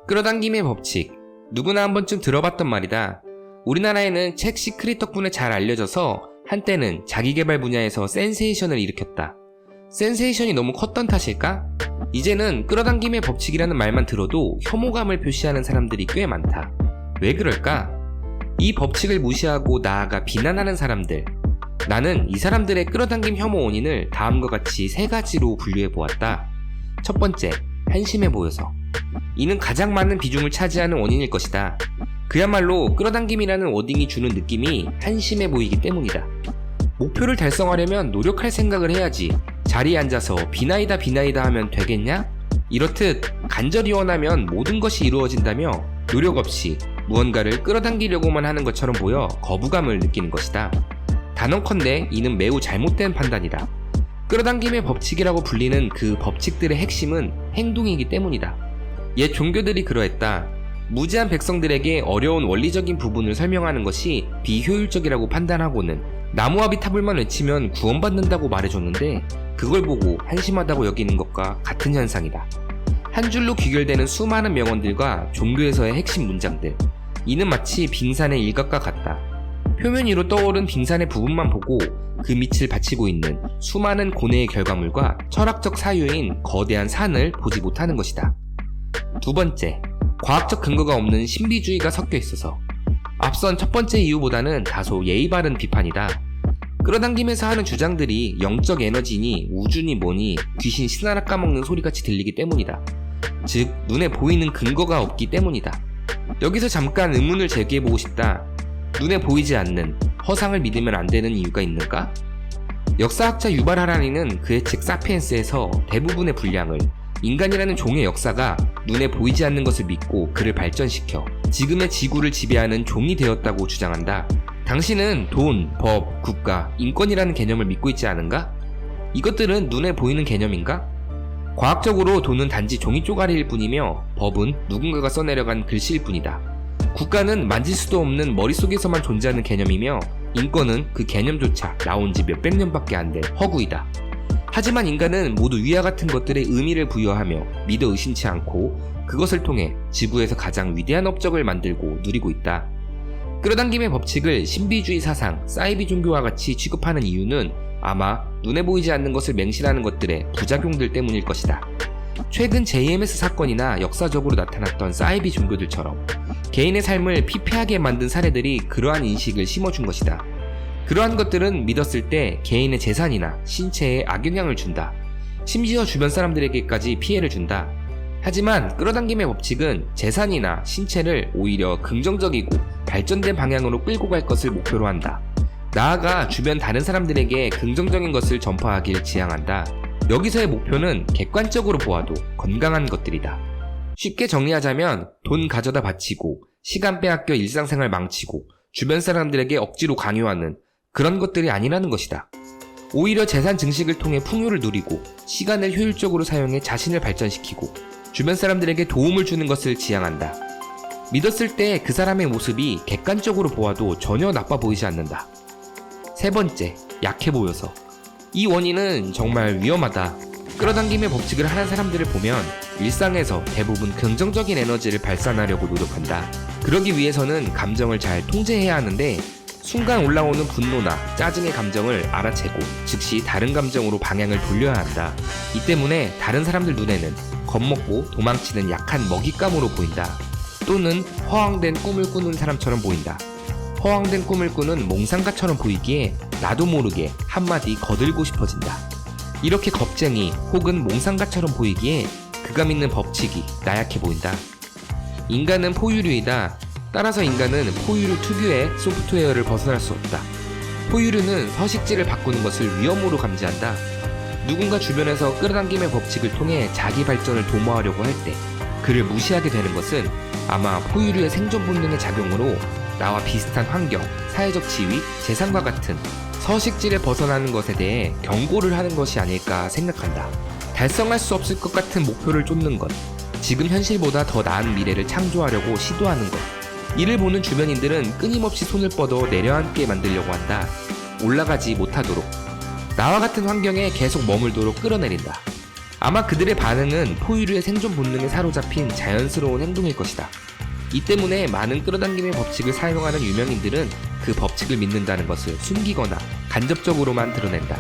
끌어당김의 법칙. 누구나 한 번쯤 들어봤던 말이다. 우리나라에는 책 시크릿 덕분에 잘 알려져서 한때는 자기계발 분야에서 센세이션을 일으켰다. 센세이션이 너무 컸던 탓일까? 이제는 끌어당김의 법칙이라는 말만 들어도 혐오감을 표시하는 사람들이 꽤 많다. 왜 그럴까? 이 법칙을 무시하고 나아가 비난하는 사람들. 나는 이 사람들의 끌어당김 혐오 원인을 다음과 같이 3가지로 분류해보았다. 첫 번째, 한심해 보여서. 이는 가장 많은 비중을 차지하는 원인일 것이다. 그야말로 끌어당김이라는 워딩이 주는 느낌이 한심해 보이기 때문이다. 목표를 달성하려면 노력할 생각을 해야지 자리에 앉아서 비나이다 하면 되겠냐? 이렇듯 간절히 원하면 모든 것이 이루어진다며 노력 없이 무언가를 끌어당기려고만 하는 것처럼 보여 거부감을 느끼는 것이다. 단언컨대 이는 매우 잘못된 판단이다. 끌어당김의 법칙이라고 불리는 그 법칙들의 핵심은 행동이기 때문이다. 옛 종교들이 그러했다. 무지한 백성들에게 어려운 원리적인 부분을 설명하는 것이 비효율적이라고 판단하고는 나무와 비타불만 외치면 구원받는다고 말해줬는데 그걸 보고 한심하다고 여기는 것과 같은 현상이다. 한 줄로 귀결되는 수많은 명언들과 종교에서의 핵심 문장들. 이는 마치 빙산의 일각과 같다. 표면 위로 떠오른 빙산의 부분만 보고 그 밑을 바치고 있는 수많은 고뇌의 결과물과 철학적 사유인 거대한 산을 보지 못하는 것이다. 두 번째, 과학적 근거가 없는 신비주의가 섞여 있어서. 앞선 첫 번째 이유보다는 다소 예의 바른 비판이다. 끌어당김에서 하는 주장들이 영적 에너지니 우주니 뭐니 귀신 신하나 까먹는 소리같이 들리기 때문이다. 즉, 눈에 보이는 근거가 없기 때문이다. 여기서 잠깐 의문을 제기해보고 싶다. 눈에 보이지 않는 허상을 믿으면 안 되는 이유가 있는가? 역사학자 유발 하라니는 그의 책 사피엔스에서 대부분의 분량을 인간이라는 종의 역사가 눈에 보이지 않는 것을 믿고 그를 발전시켜 지금의 지구를 지배하는 종이 되었다고 주장한다. 당신은 돈, 법, 국가, 인권이라는 개념을 믿고 있지 않은가? 이것들은 눈에 보이는 개념인가? 과학적으로 돈은 단지 종이 쪼가리일 뿐이며 법은 누군가가 써내려간 글씨일 뿐이다. 국가는 만질 수도 없는 머릿속에서만 존재하는 개념이며 인권은 그 개념조차 나온 지 몇백 년밖에 안 된 허구이다. 하지만 인간은 모두 위와 같은 것들의 의미를 부여하며 믿어 의심치 않고 그것을 통해 지구에서 가장 위대한 업적을 만들고 누리고 있다. 끌어당김의 법칙을 신비주의 사상, 사이비 종교와 같이 취급하는 이유는 아마 눈에 보이지 않는 것을 맹신하는 것들의 부작용들 때문일 것이다. 최근 JMS 사건이나 역사적으로 나타났던 사이비 종교들처럼 개인의 삶을 피폐하게 만든 사례들이 그러한 인식을 심어준 것이다. 그러한 것들은 믿었을 때 개인의 재산이나 신체에 악영향을 준다. 심지어 주변 사람들에게까지 피해를 준다. 하지만 끌어당김의 법칙은 재산이나 신체를 오히려 긍정적이고 발전된 방향으로 끌고 갈 것을 목표로 한다. 나아가 주변 다른 사람들에게 긍정적인 것을 전파하길 지향한다. 여기서의 목표는 객관적으로 보아도 건강한 것들이다. 쉽게 정리하자면 돈 가져다 바치고 시간 빼앗겨 일상생활 망치고 주변 사람들에게 억지로 강요하는 그런 것들이 아니라는 것이다. 오히려 재산 증식을 통해 풍요를 누리고 시간을 효율적으로 사용해 자신을 발전시키고 주변 사람들에게 도움을 주는 것을 지향한다. 믿었을 때 그 사람의 모습이 객관적으로 보아도 전혀 나빠 보이지 않는다. 세 번째, 약해 보여서. 이 원인은 정말 위험하다. 끌어당김의 법칙을 하는 사람들을 보면 일상에서 대부분 긍정적인 에너지를 발산하려고 노력한다. 그러기 위해서는 감정을 잘 통제해야 하는데 순간 올라오는 분노나 짜증의 감정을 알아채고 즉시 다른 감정으로 방향을 돌려야 한다. 이 때문에 다른 사람들 눈에는 겁먹고 도망치는 약한 먹잇감으로 보인다. 또는 허황된 꿈을 꾸는 사람처럼 보인다. 허황된 꿈을 꾸는 몽상가처럼 보이기에 나도 모르게 한마디 거들고 싶어진다. 이렇게 겁쟁이 혹은 몽상가처럼 보이기에 그가 믿는 법칙이 나약해 보인다. 인간은 포유류이다. 따라서 인간은 포유류 특유의 소프트웨어를 벗어날 수 없다. 포유류는 서식지를 바꾸는 것을 위험으로 감지한다. 누군가 주변에서 끌어당김의 법칙을 통해 자기 발전을 도모하려고 할 때 그를 무시하게 되는 것은 아마 포유류의 생존 본능의 작용으로 나와 비슷한 환경, 사회적 지위, 재산과 같은 서식지를 벗어나는 것에 대해 경고를 하는 것이 아닐까 생각한다. 달성할 수 없을 것 같은 목표를 쫓는 것, 지금 현실보다 더 나은 미래를 창조하려고 시도하는 것, 이를 보는 주변인들은 끊임없이 손을 뻗어 내려앉게 만들려고 한다. 올라가지 못하도록. 나와 같은 환경에 계속 머물도록 끌어내린다. 아마 그들의 반응은 포유류의 생존 본능에 사로잡힌 자연스러운 행동일 것이다. 이 때문에 많은 끌어당김의 법칙을 사용하는 유명인들은 그 법칙을 믿는다는 것을 숨기거나 간접적으로만 드러낸다.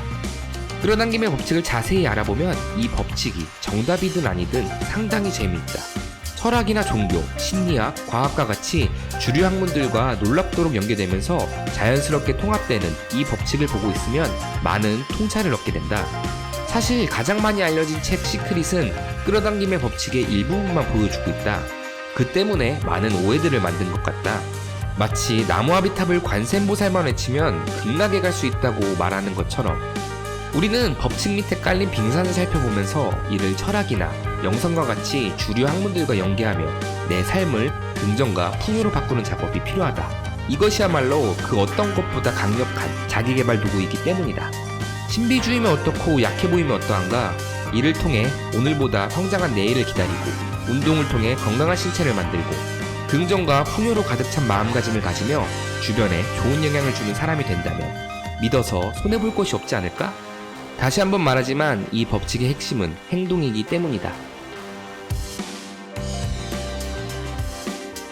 끌어당김의 법칙을 자세히 알아보면 이 법칙이 정답이든 아니든 상당히 재미있다. 철학이나 종교, 심리학, 과학과 같이 주류 학문들과 놀랍도록 연계되면서 자연스럽게 통합되는 이 법칙을 보고 있으면 많은 통찰을 얻게 된다. 사실 가장 많이 알려진 책 시크릿은 끌어당김의 법칙의 일부분만 보여주고 있다. 그 때문에 많은 오해들을 만든 것 같다. 마치 나무아비탑을 관세음보살만 외치면 극락에 갈 수 있다고 말하는 것처럼 우리는 법칙 밑에 깔린 빙산을 살펴보면서 이를 철학이나 영성과 같이 주류 학문들과 연계하며 내 삶을 긍정과 풍요로 바꾸는 작업이 필요하다. 이것이야말로 그 어떤 것보다 강력한 자기개발 도구이기 때문이다. 신비주의면 어떻고 약해 보이면 어떠한가? 이를 통해 오늘보다 성장한 내일을 기다리고 운동을 통해 건강한 신체를 만들고 긍정과 풍요로 가득 찬 마음가짐을 가지며 주변에 좋은 영향을 주는 사람이 된다면 믿어서 손해볼 것이 없지 않을까? 다시 한번 말하지만 이 법칙의 핵심은 행동이기 때문이다.